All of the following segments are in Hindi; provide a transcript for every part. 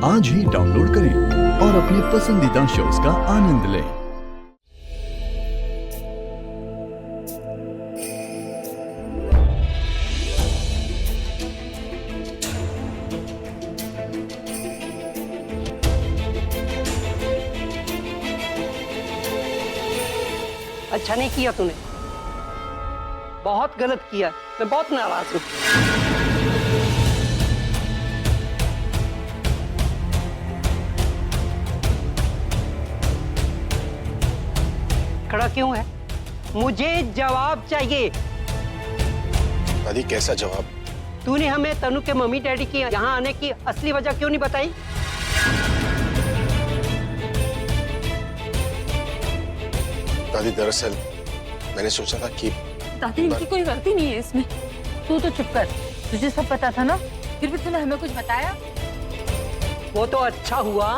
आज ही डाउनलोड करें और अपने पसंदीदा शोज का आनंद लें। अच्छा नहीं किया तूने, बहुत गलत किया। मैं बहुत नाराज हूँ। खड़ा क्यों है? मुझे जवाब चाहिए। दादी कैसा जवाब? तूने हमें तनु के मम्मी डैडी की यहाँ आने की असली वजह क्यों नहीं बताई? दादी दरअसल मैंने सोचा था कि दादी इनकी कोई गलती नहीं है इसमें। तू तो चुप कर, तुझे सब पता था ना, फिर भी तूने हमें कुछ बताया? वो तो अच्छा हुआ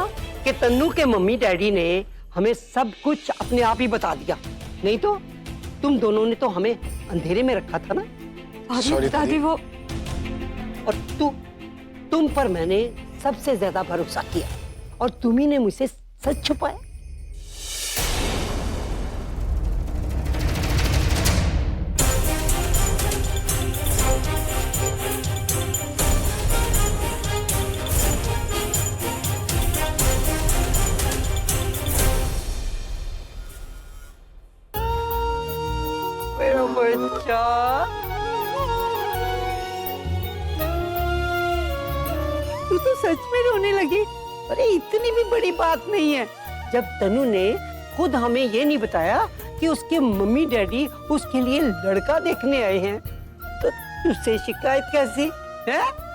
कि तन्नू के मम्मी डैडी ने हमें सब कुछ अपने आप ही बता दिया, नहीं तो तुम दोनों ने तो हमें अंधेरे में रखा था ना। Sorry, दादी वो और तुम पर मैंने सबसे ज्यादा भरोसा किया और तुम्ही ने मुझसे सच छुपाया। मेरा बच्चा, तू तो सच में रोने लगी। अरे इतनी भी बड़ी बात नहीं है। जब तनु ने खुद हमें ये नहीं बताया कि उसके मम्मी डैडी उसके लिए लड़का देखने आए हैं, तो तुझसे शिकायत कैसी है?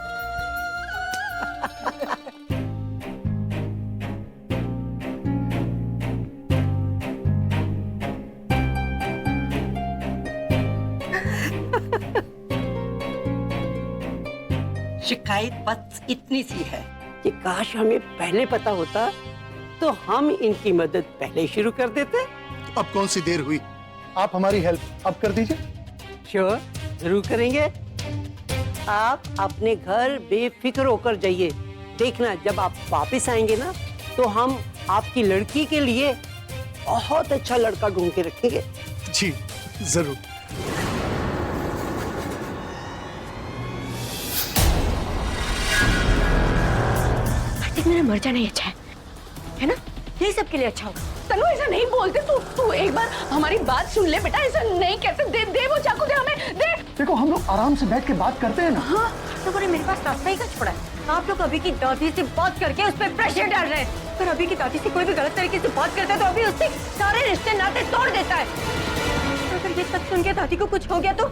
शिकायत बस इतनी सी है कि काश हमें पहले पता होता तो हम इनकी मदद पहले शुरू कर देते। अब कौन सी देर हुई, आप हमारी हेल्प अब कर दीजिए। श्योर, जरूर करेंगे। आप अपने घर बेफिक्र होकर जाइए। देखना जब आप वापस आएंगे ना, तो हम आपकी लड़की के लिए बहुत अच्छा लड़का ढूंढ के रखेंगे। जी जरूर। मेरा मर जाना ही अच्छा है ना? यही सबके लिए अच्छा होगा। तनु ऐसा नहीं बोलते, तू एक बार हमारी बात सुन ले बेटा। ऐसा नहीं कहते। दे वो चाकू, दे हमें, दे। देखो हम लोग आराम से बैठ के बात करते हैं ना। हाँ तो बोले मेरे पास रास्ता ही कच पड़ा है। आप लोग अभी की दादी से बात करके उस पर प्रेशर डाल रहे हैं। पर अभी की दादी से कोई भी गलत तरीके से बात करता है तो अभी उससे सारे रिश्ते नाते तोड़ देता है। अगर ये सब सुन के दादी को कुछ हो गया तो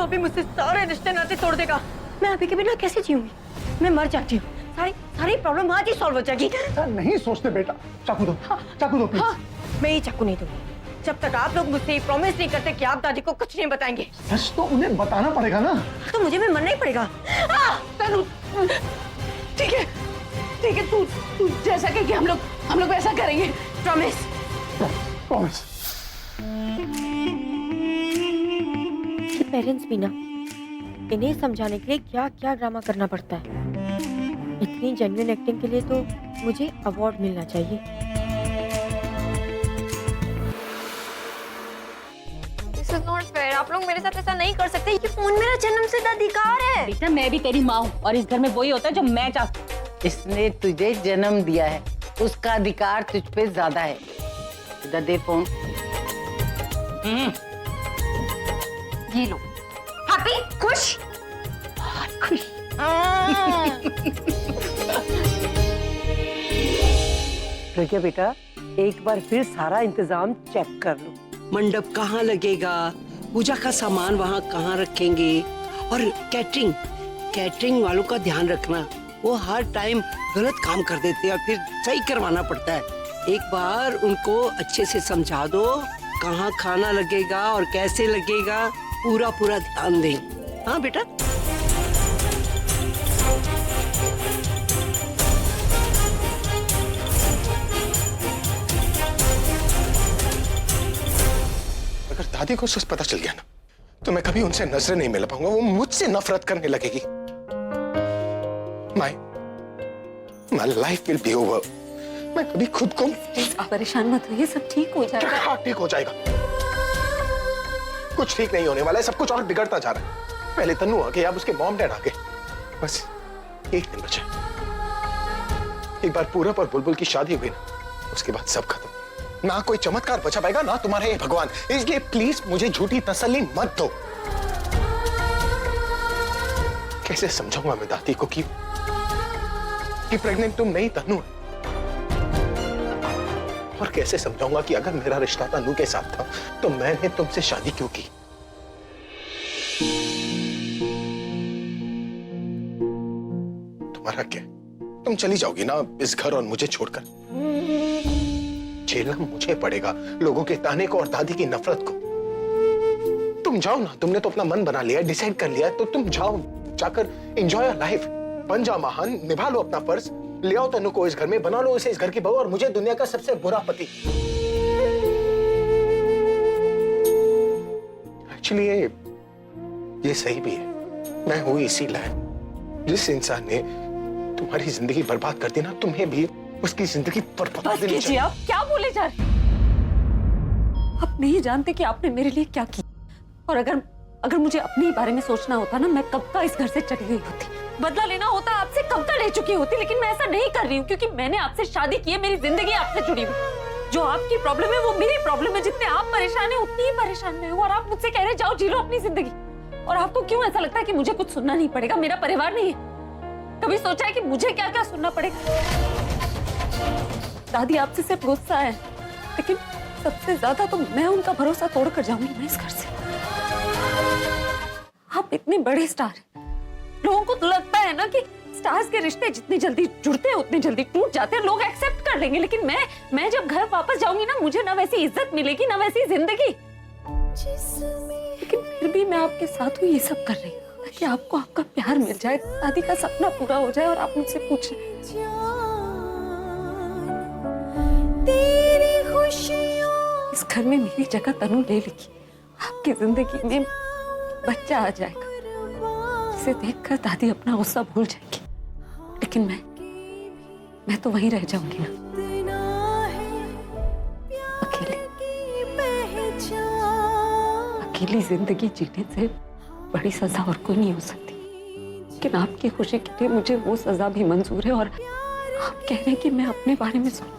अभी मुझसे सारे रिश्ते नाते तोड़ देगा। मैं अभी के बिना कैसे जीऊंगी? मैं मर जाती हूँ। सारी प्रॉब्लम आज ही सॉल्व हो जाएगी। नहीं सोचते बेटा। चाकू दो, चाकू दो प्लीज। हाँ, मैं ये चाकू नहीं दूंगी जब तक आप लोग मुझसे प्रॉमिस नहीं करते कि आप दादी को कुछ नहीं बताएंगे। सच तो उन्हें बताना पड़ेगा ना। तो मुझे भी मरना ही पड़ेगा। तनु, ठीक है, तू जैसा कहेगी हम लोग वैसा करेंगे। प्रॉमिस। प्रॉमिस। पेरेंट्स भी ना, इन्हें समझाने के लिए क्या क्या ड्रामा करना पड़ता है। इतनी जेन्युइन एक्टिंग के लिए तो मुझे अवार्ड मिलना चाहिए। This is not fair. आप लोग मेरे साथ ऐसा नहीं कर सकते। ये फोन मेरा जन्मसिद्ध अधिकार है। बेटा मैं भी तेरी माँ हूँ और इस घर में वही होता है जो मैं चाहती। इसने तुझे जन्म दिया है, उसका अधिकार तुझ पे ज्यादा है। इधर दे फोन। ये लो। हैप्पी? खुश? बहुत खुश। प्रज्ञा बेटा, एक बार फिर सारा इंतजाम चेक कर लो। मंडप कहाँ लगेगा, पूजा का सामान वहाँ कहाँ रखेंगे, और कैटरिंग वालों का ध्यान रखना। वो हर टाइम गलत काम कर देते हैं, फिर सही करवाना पड़ता है। एक बार उनको अच्छे से समझा दो कहाँ खाना लगेगा और कैसे लगेगा, पूरा ध्यान दें। हाँ बेटा। अगर दादी को सच पता चल गया ना, तो मैं कभी उनसे नजरें नहीं मिला पाऊंगा। वो मुझसे नफरत करने लगेगी। माई, My life will be over. मैं कभी खुद को आप परेशान मत होइए, सब ठीक हो जाएगा। क्या ठीक हो जाएगा? कुछ ठीक नहीं होने वाला है, सब कुछ और बिगड़ता जा रहा है। पहले तन्नू आ गए, अब उसके मॉम डैड आ गए। बस एक दिन बचा। एक बार पूरब और बुलबुल की शादी हुई ना, उसके बाद सब खत्म। ना कोई चमत्कार बचा पाएगा, ना तुम्हारे ये भगवान। इसलिए प्लीज मुझे झूठी तसल्ली मत दो। कैसे समझाऊंगा मैं दादी को कि प्रेग्नेंट तुम नहीं तन्नू है? और कैसे समझाऊंगा कि अगर मेरा रिश्ता तन्नू के साथ था तो मैंने तुमसे शादी क्यों की? तुम्हारा क्या? तुम चली जाओगी ना इस घर और मुझे छोड़कर? झेलना मुझे पड़ेगा लोगों के ताने को और दादी की नफरत को। तुम जाओ ना, तुमने तो अपना मन बना लिया, डिसाइड कर लिया, तो तुम जाओ, जाकर एंजॉय योर लाइफ। बन जाओ महान, निभा लो अपना फर्ज, ले आओ तन्नू को इस घर में, बना लो इसे इस घर की बहू और मुझे दुनिया का सबसे बुरा पति। एक्चुअली ये सही भी है। मैं हूं इसी लायक। जिस इंसान ने तुम्हारी जिंदगी बर्बाद कर दी ना, तुम्हें भी उसकी जिंदगी बर्बाद बस देनी कीजिए, चाहिए। आप क्या बोले जा रहे हैं? आप नहीं जानते कि आपने मेरे लिए क्या किया। और अगर मुझे अपने ही बारे में सोचना होता ना, मैं कब का इस घर से चली गई होती। बदला लेना होता आपसे कब का ले चुकी होती, लेकिन मैं ऐसा नहीं कर रही हूँ क्योंकि मैंने आपसे शादी की है। मेरी जिंदगी आपसे जुड़ी हुई। जो आपकी प्रॉब्लम है वो मेरी प्रॉब्लम है। जितने आप परेशान है उतनी ही परेशान मैं हूँ। और आप मुझसे कह रहे जाओ जी लो अपनी जिंदगी। और आपको क्यों ऐसा लगता है कि मुझे कुछ सुनना नहीं पड़ेगा? मेरा परिवार नहीं है? कभी सोचा है कि मुझे क्या क्या सुनना पड़ेगा? दादी आपसे सिर्फ गुस्सा है, लेकिन सबसे ज्यादा तो मैं उनका भरोसा तोड़कर जाऊंगी मैं इस घर से। आप इतने बड़े स्टार हैं, लोगों को तो लगता है ना कि स्टार्स के रिश्ते जितनी जल्दी जुड़ते हैं उतनी जल्दी टूट जाते हैं, लोग एक्सेप्ट कर लेंगे। लेकिन मैं जब घर वापस जाऊंगी ना, मुझे ना वैसी इज्जत मिलेगी ना वैसी जिंदगी। लेकिन फिर भी मैं आपके साथ हूँ, ये सब कर रही हूँ ताकि आपको आपका प्यार मिल जाए, दादी का सपना पूरा हो जाए। और आप मुझसे पूछें, इस घर में मेरी जगह तनु ले लेगी, आपकी जिंदगी में बच्चा आ जाएगा जिसे देखकर दादी अपना गुस्सा भूल जाएगी। लेकिन मैं तो वहीं रह जाऊंगी ना, अकेली जिंदगी जीने से बड़ी सजा और कोई नहीं हो सकती। लेकिन आपकी खुशी के लिए मुझे वो सजा भी मंजूर है। और आप कह रहे हैं कि मैं अपने बारे में सोचूं।